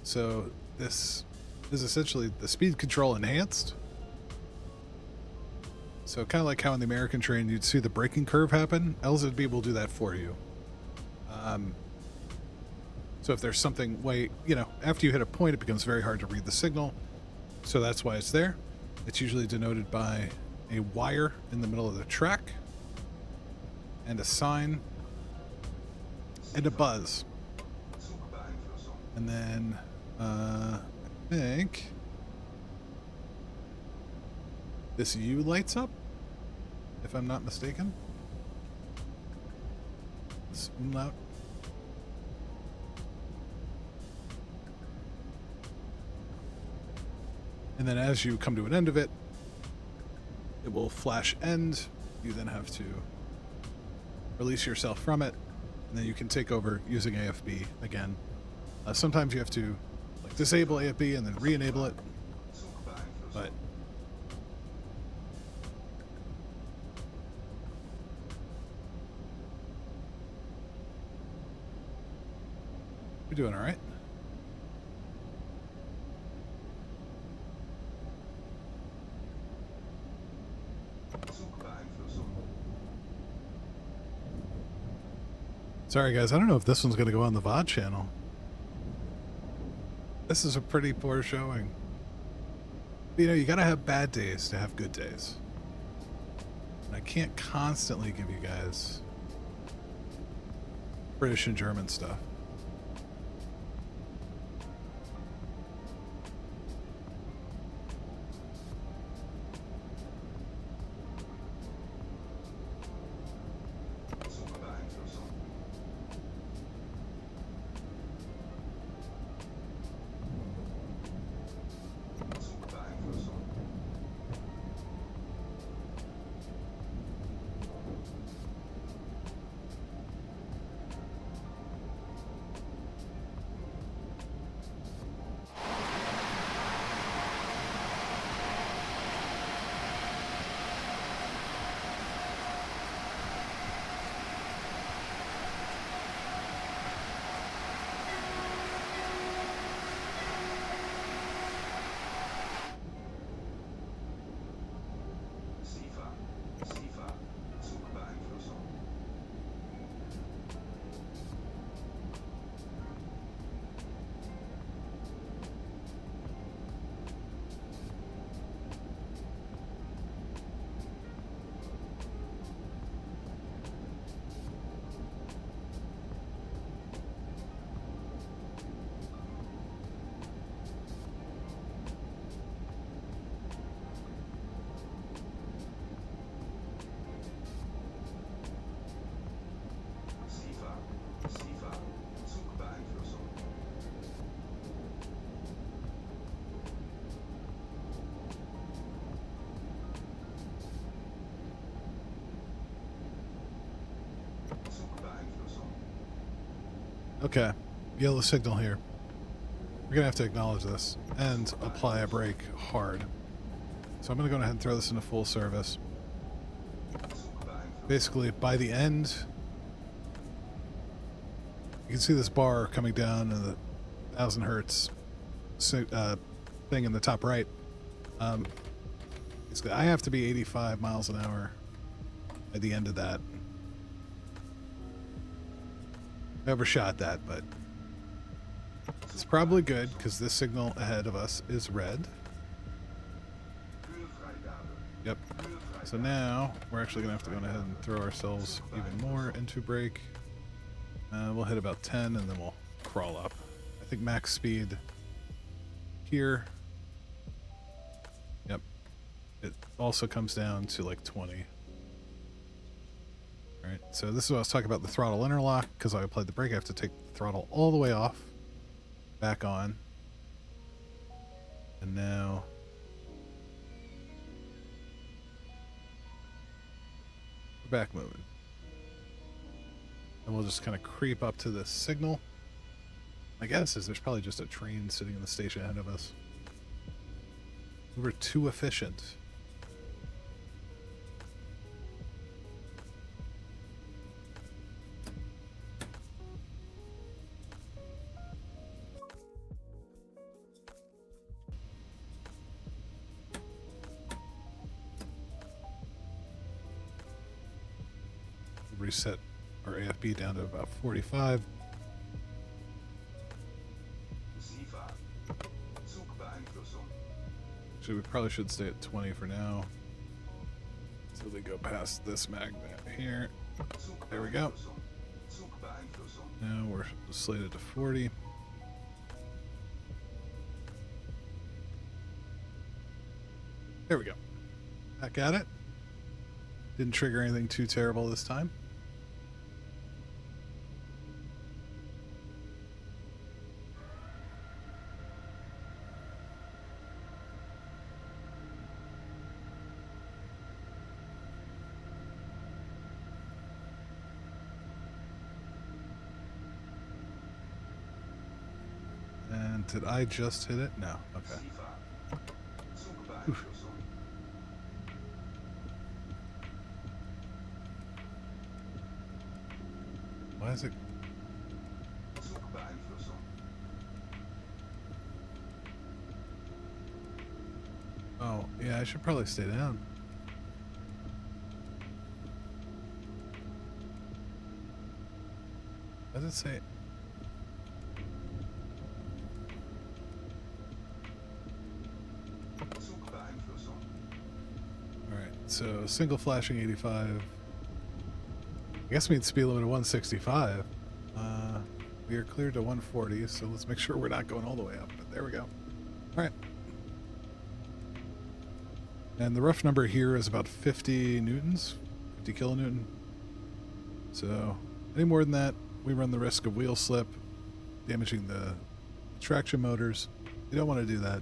S1: So this is essentially the speed control enhanced. So kind of like how in the American train you'd see the braking curve happen, LZB will do that for you. So if there's something after you hit a point, it becomes very hard to read the signal. So that's why it's there. It's usually denoted by a wire in the middle of the track and a sign and a buzz. And then I think this U lights up, if I'm not mistaken. This umlaut. And then as you come to an end of it, it will flash end. You then have to release yourself from it, and then you can take over using AFB again. Sometimes you have to disable AFB and then re-enable it, but we're doing all right. Sorry guys, I don't know if this one's going to go on the VOD channel. This is a pretty poor showing. You gotta have bad days to have good days. And I can't constantly give you guys British and German stuff. Okay, yellow signal here. We're gonna have to acknowledge this and apply a brake hard. So I'm gonna go ahead and throw this into full service. Basically, by the end, you can see this bar coming down in the 1000 hertz thing in the top right. I have to be 85 miles an hour at the end of that. I overshot that, but it's probably good because this signal ahead of us is red. Yep. So now we're actually going to have to go ahead and throw ourselves even more into brake. We'll hit about 10 and then we'll crawl up. I think max speed here. Yep. It also comes down to like 20. Alright, so this is what I was talking about, the throttle interlock. Because I applied the brake, I have to take the throttle all the way off, back on. And now we're back moving. And we'll just kind of creep up to this signal. My guess is there's probably just a train sitting in the station ahead of us. We were too efficient. Reset our AFB down to about 45. Actually, we probably should stay at 20 for now. So they go past this magnet here. There we go. Now we're slated to 40. There we go. Back at it. Didn't trigger anything too terrible this time. And did I just hit it? No. Okay. Oof. Why is it? Oh, yeah, I should probably stay down. What does it say? Alright, so single flashing 85. I guess means speed limit of 165. We are cleared to 140, so let's make sure we're not going all the way up. But there we go. All right. And the rough number here is about 50 newtons, 50 kilonewton. So any more than that, we run the risk of wheel slip, damaging the traction motors. You don't want to do that.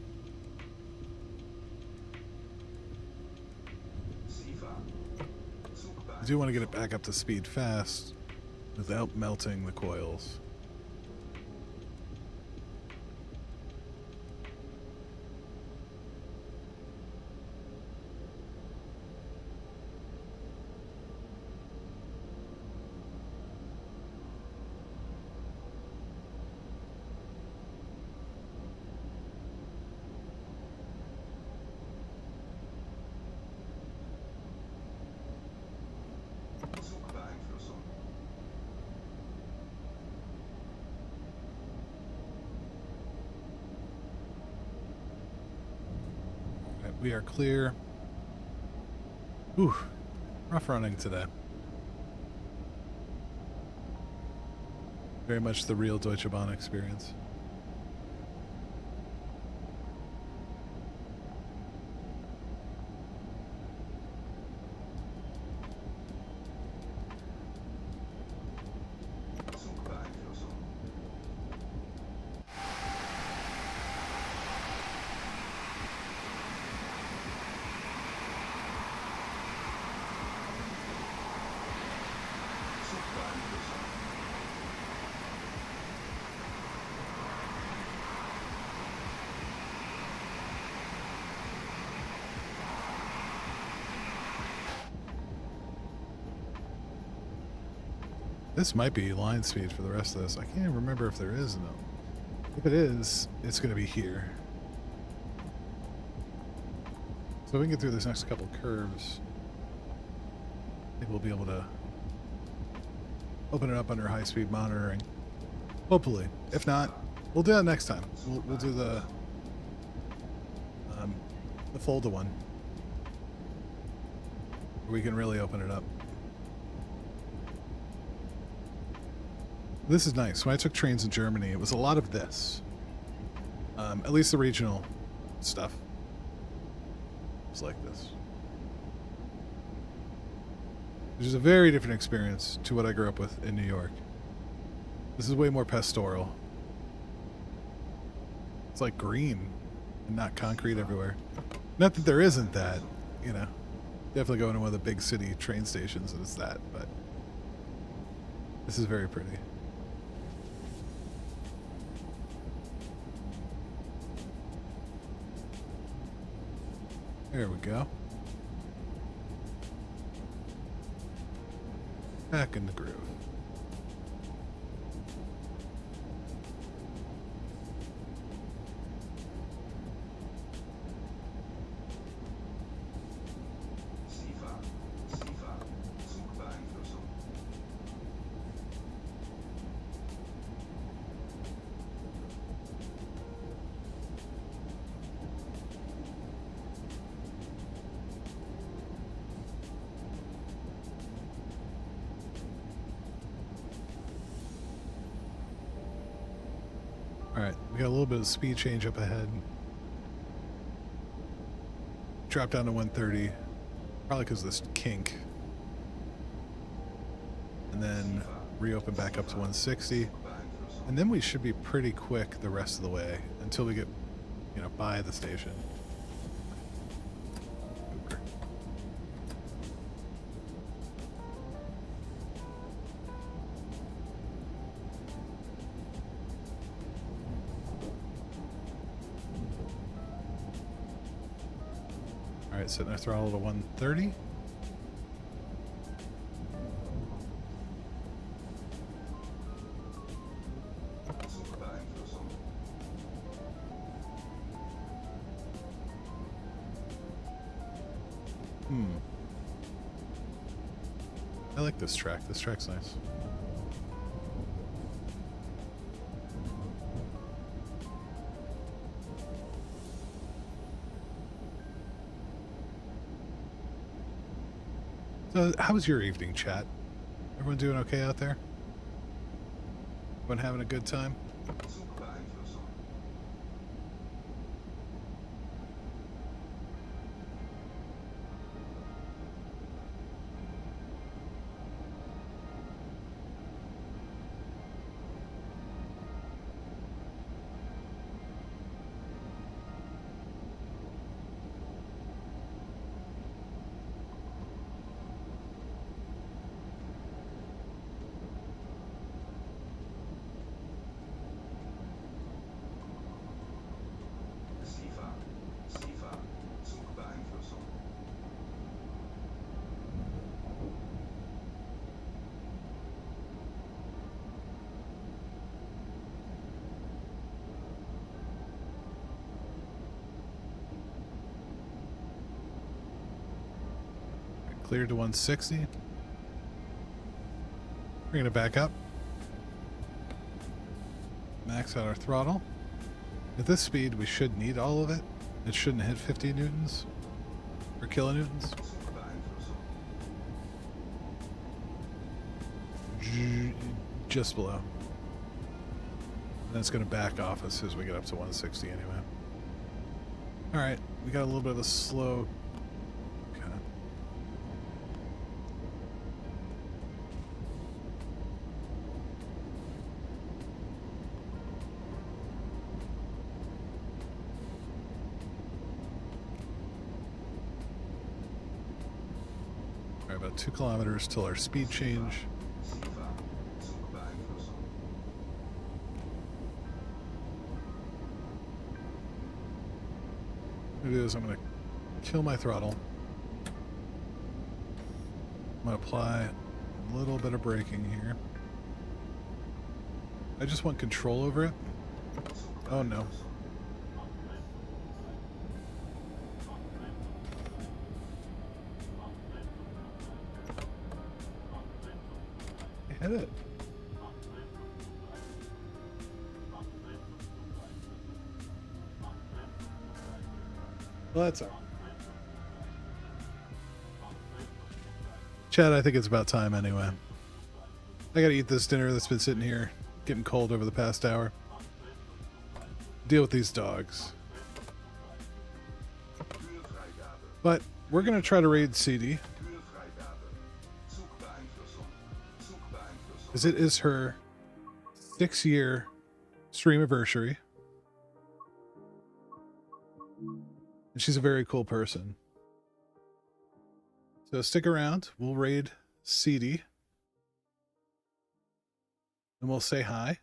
S1: You do want to get it back up to speed fast without melting the coils. We are clear. Ooh, rough running today. Very much the real Deutsche Bahn experience. This might be line speed for the rest of this. I can't even remember if there is no. If it is, it's going to be here. So if we can get through this next couple curves, I think we'll be able to open it up under high-speed monitoring. Hopefully. If not, we'll do that next time. We'll do the folder one, where we can really open it up. This is nice. When I took trains in Germany, it was a lot of this. At least the regional stuff. It's like this. Which is a very different experience to what I grew up with in New York. This is way more pastoral. It's like green and not concrete everywhere. Not that there isn't that, you know. Definitely going to one of the big city train stations and it's that, but this is very pretty. There we go. Back in the groove. Alright, we got a little bit of speed change up ahead. Drop down to 130, probably because of this kink. And then reopen back up to 160. And then we should be pretty quick the rest of the way until we get, you know, by the station. Super. Alright, setting our throttle to 130. I like this track. This track's nice. So, how was your evening, chat? Everyone doing okay out there? Everyone having a good time? Cleared to 160. Bringing it back up. Max out our throttle. At this speed, we should need all of it. It shouldn't hit 50 newtons or kilonewtons. Just below. And it's going to back off as soon as we get up to 160 anyway. Alright, we got a little bit of a slow. About 2 kilometers till our speed change. What it is, I'm going to kill my throttle. I'm going to apply a little bit of braking here. I just want control over it. Oh no. I hit it. Well, that's all right. Chad, I think it's about time anyway. I gotta eat this dinner that's been sitting here, getting cold over the past hour. Deal with these dogs. But we're gonna try to raid CD. Because it is her 6-year stream anniversary. And she's a very cool person. So stick around. We'll raid CD. And we'll say hi.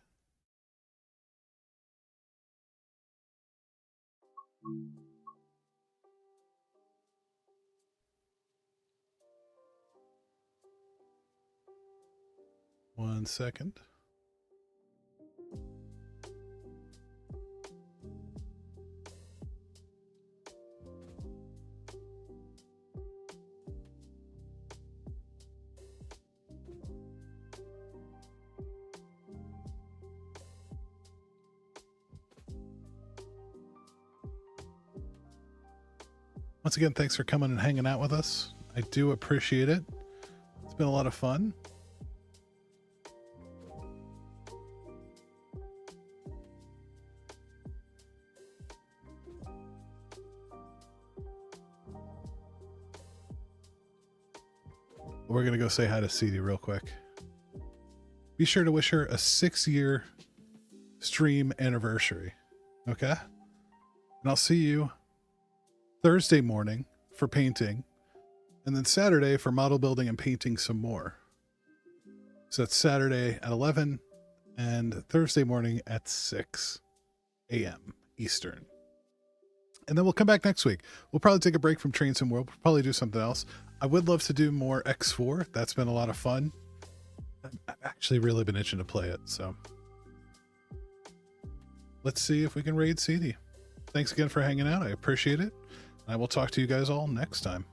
S1: One second. Once again, thanks for coming and hanging out with us. I do appreciate it. It's been a lot of fun. We're going to go say hi to CD real quick. Be sure to wish her a 6-year stream anniversary. Okay? And I'll see you Thursday morning for painting, and then Saturday for model building and painting some more. So that's Saturday at 11 and Thursday morning at 6 a.m. Eastern. And then we'll come back next week. We'll probably take a break from Train Sim World. We'll probably do something else. I would love to do more X4. That's been a lot of fun. I've actually really been itching to play it. So let's see if we can raid CD. Thanks again for hanging out. I appreciate it. I will talk to you guys all next time.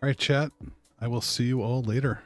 S1: All right, chat. I will see you all later.